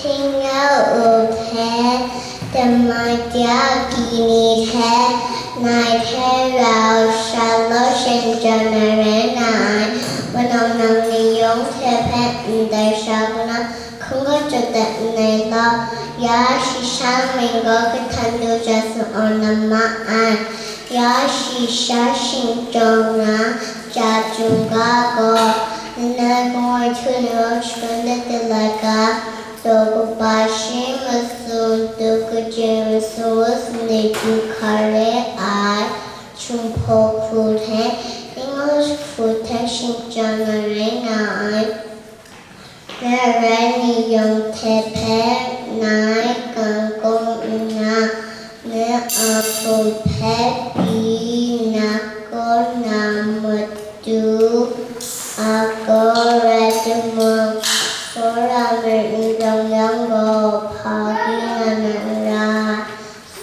ทิ้งแล้วแท้แต่มาจากที่นี่แท้นายแท้เราชาลอเชนจานาเรนายวันน้องนำนิยมเทแพทย์ได้ชาบนะคงก็จะแต่ในเรายาชิชาเมงก็คือทันดูจะสอนนำมาอ่านยาชิชาชิงจงนะจะจุงกาโกนายคงช่วยเราช่วยได้แต่ละกาTogo bashi masun togo jerusalem neju kare I chumpo food hai English food hai shinjana reina I Rani yong tepe nai kangkong na ne apo pepi nako namatu ako redmong Sora me trong yang go phagi na ra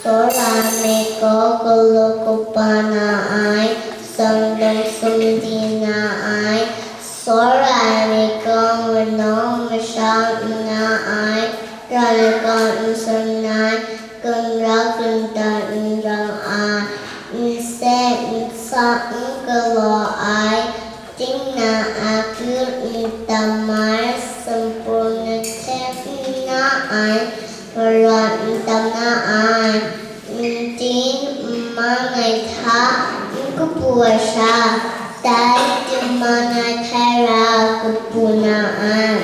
Sora me ko lo ko pa na ai Song dong sum di na ai Sora me ko no me sha na ai Ra le ko sum na kun ra kun ta ra ai Se sa ko lo ai Chính na a cứ tamai sempurna na ai Berat na ai Tin mangai tha Ku puasa Tai mangai thara ku puna ai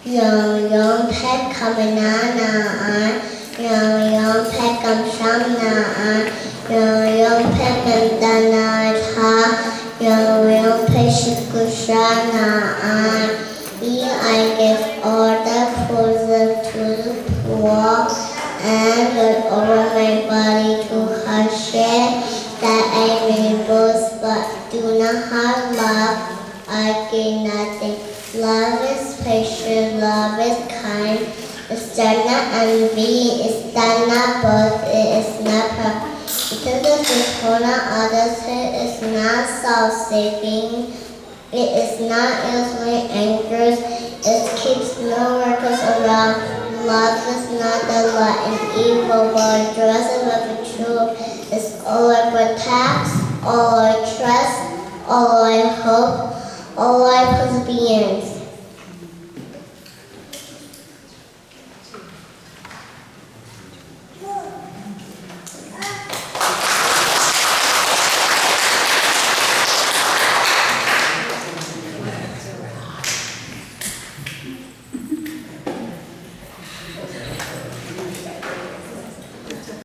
Yang pet kamena na ai Yang pet kamsam na ai Yang pet mandana tha Yang patient kushana I give order for them to the poor and look over my body to Hashem that I may boast but do not have love. I gain nothing. Love is patient, love is kind. It does not envy, it does not boast, it is not proud. It does not honor others, it is not self-seeking, it is not easily angered, it keeps no records around. Love is not delight in evil, but rejoices with the truth. It's all I protect, all I trust, all I hope, all I perseverance.